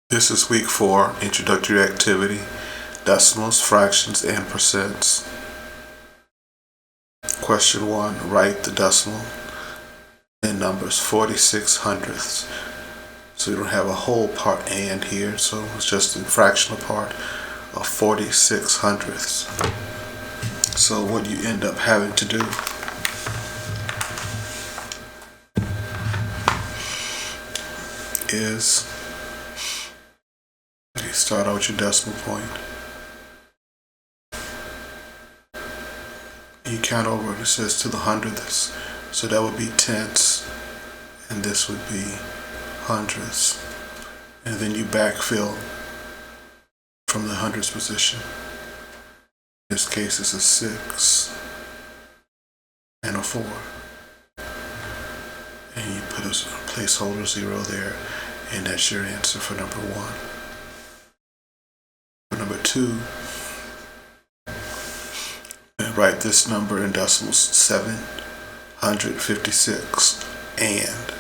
This is week 4, introductory activity, decimals, fractions, and percents. Question 1, write the decimal in numbers 46 hundredths. So we don't have a whole part and here, so it's just the fractional part of 46 hundredths. So what you end up having to do is you start out with your decimal point. You count over and it says to the hundredths. So that would be tenths, and this would be hundredths. And then you backfill from the hundredths position. In this case, it's a 6 and a 4. And you put a placeholder 0 there, and that's your answer for number 1. For number 2, write this number in decimals 756 and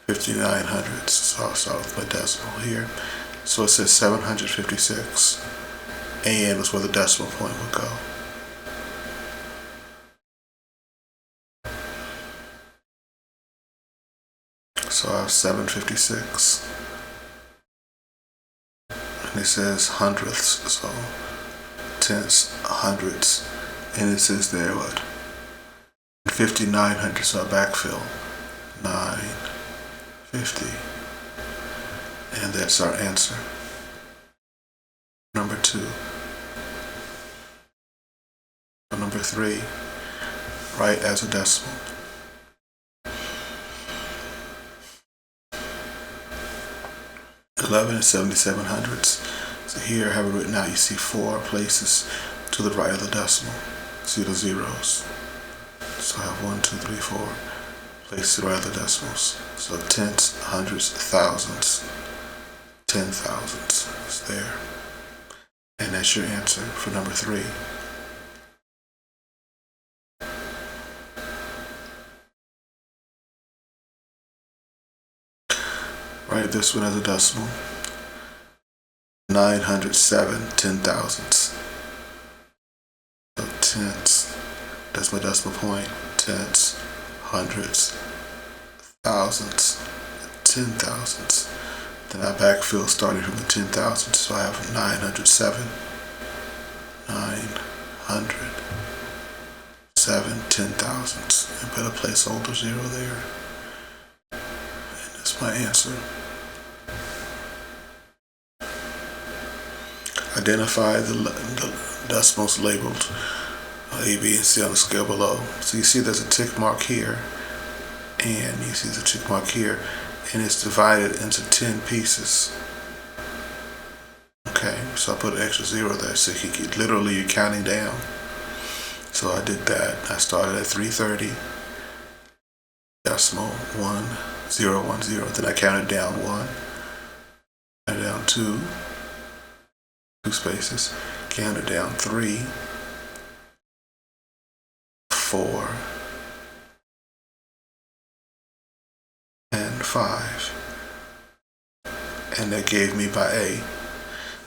59 hundredths. So I'll start with my decimal here. So it says 756, and is where the decimal point would go. So I have 756, and it says hundredths, so tenths, hundredths, and it says there what? 59 hundredths, so I backfill 950, and that's our answer. Number 2. For number 3, write as a decimal. $11 and 77 hundredths. So here I have it written out. You see 4 places to the right of the decimal. See the zeros. So I have 1, 2, 3, 4 places to the right of the decimals. So tenths, hundredths, thousands, 10 thousandths is there. And that's your answer for number 3. Write this one as a decimal. 907 10 thousandths. So tenths, that's my decimal point. Tenths, hundredths, thousandths, 10 thousandths. Then I backfill starting from the 10 thousandths. So I have 907, 907 10 thousandths, and put a placeholder 0 there. And that's my answer. Identify the decimals labeled A, B, and C on the scale below. So you see there's a tick mark here, and you see the tick mark here, and it's divided into 10 pieces. Okay, so I put an extra 0 there, so literally you're counting down. So I did that. I started at 330, decimal 1010. Then I counted down 1, counted down 2 spaces, counted down 3, 4, and 5, and that gave me by A.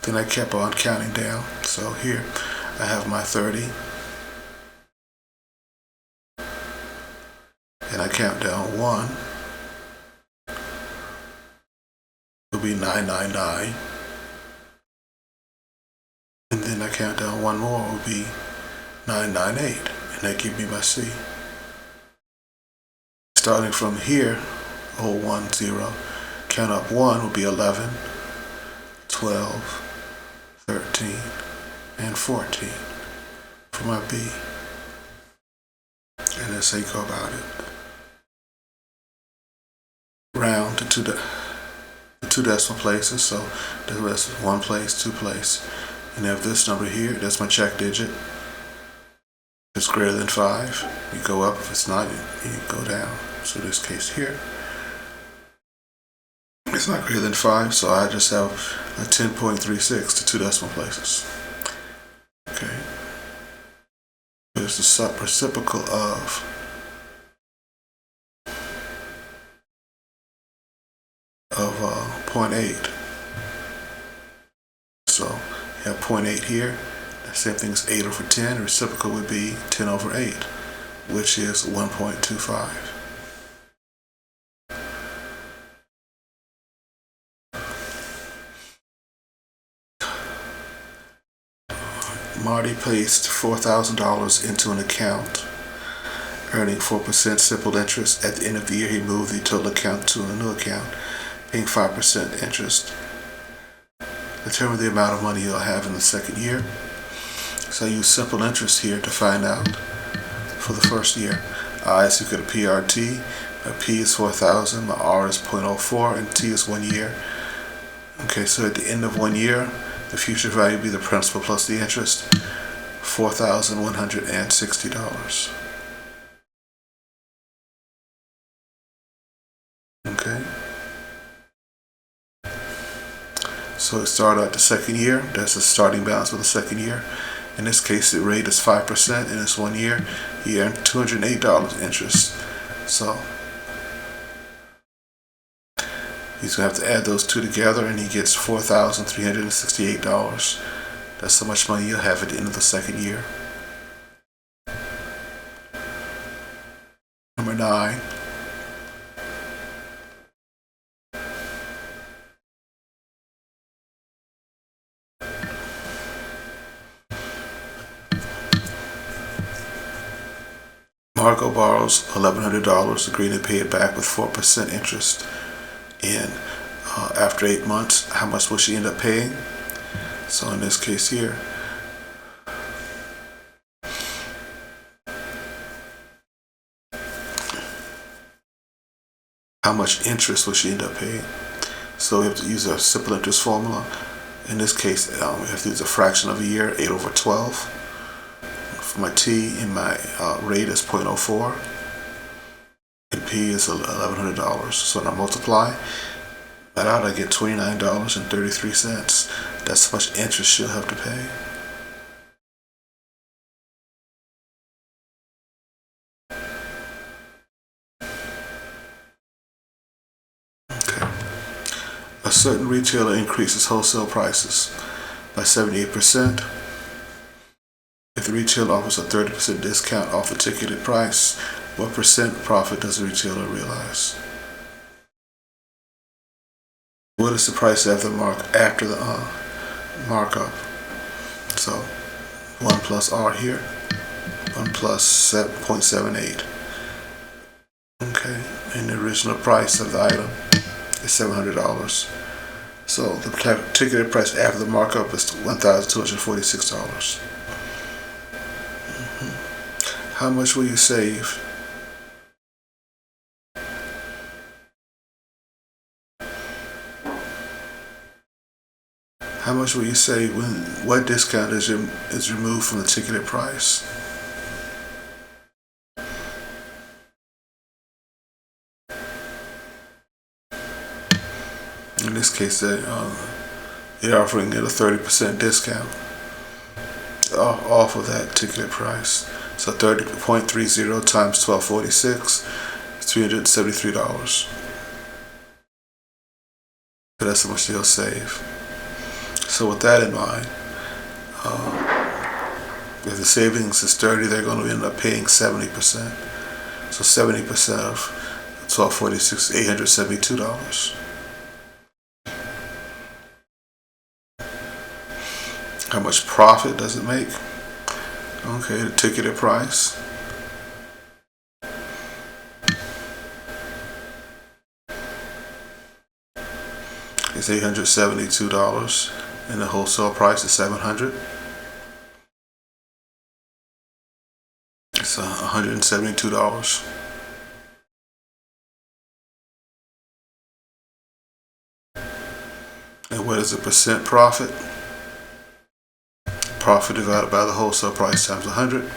Then I kept on counting down. So here I have my 30, and I count down 1, it'll be 999. And then I count down 1 more, it will be 998, and that gives me my C. Starting from here, 1, 0, count up 1 will be 11, 12, 13, and 14 for my B. And that's how you go about it. Round to the 2 decimal places, so that's 1 place, 2 place. And I have this number here, that's my check digit. If it's greater than 5, you go up. If it's not, you go down. So in this case here, it's not greater than 5, so I just have a 10.36 to 2 decimal places. Okay. There's the reciprocal of 0.8. 0.8 here. The same thing as 8 over 10. Reciprocal would be 10 over 8, which is 1.25. Marty placed $4,000 into an account, earning 4% simple interest. At the end of the year, he moved the total account to a new account, paying 5% interest. Determine the amount of money you'll have in the second year. So I use simple interest here to find out for the first year. I is equal to PRT. My P is 4,000, my R is 0.04, and T is 1 year. Okay, so at the end of 1 year, the future value will be the principal plus the interest, $4,160. Okay. So it started out the second year. That's the starting balance for the second year. In this case, the rate is 5%. In this 1 year, he earned $208 interest. So he's going to have to add those two together, and he gets $4,368. That's how much money you'll have at the end of the second year. Number 9. Margot borrows $1,100, agreeing to pay it back with 4% interest. And after 8 months, how much will she end up paying? So in this case here, how much interest will she end up paying? So we have to use a simple interest formula. In this case, we have to use a fraction of a year, 8 over 12. For my T, and my rate is 0.04. And P is $1,100. So when I multiply that out, I get $29.33. That's how much interest she'll have to pay. Okay. A certain retailer increases wholesale prices by 78%. If the retailer offers a 30% discount off the ticketed price, what percent profit does the retailer realize? What is the price after the markup? So 1 plus R here, 1 plus 7.78. Okay, and the original price of the item is $700. So the ticketed price after the markup is $1,246. How much will you save? How much will you save when what discount is removed from the ticketed price? In this case, they're offering it a 30% discount off of that ticketed price. So 30.30 times 1246 is $373. So that's how much you'll save. So with that in mind, if the savings is 30, they're going to end up paying 70%. So 70% of 1246 is $872. How much profit does it make? Okay, the ticketed price. It's $872, and the wholesale price is $700. It's $172. And what is the percent profit? Profit divided by the wholesale price times 100.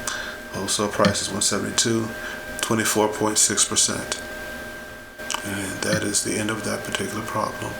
Wholesale price is 172, 24.6%. And that is the end of that particular problem.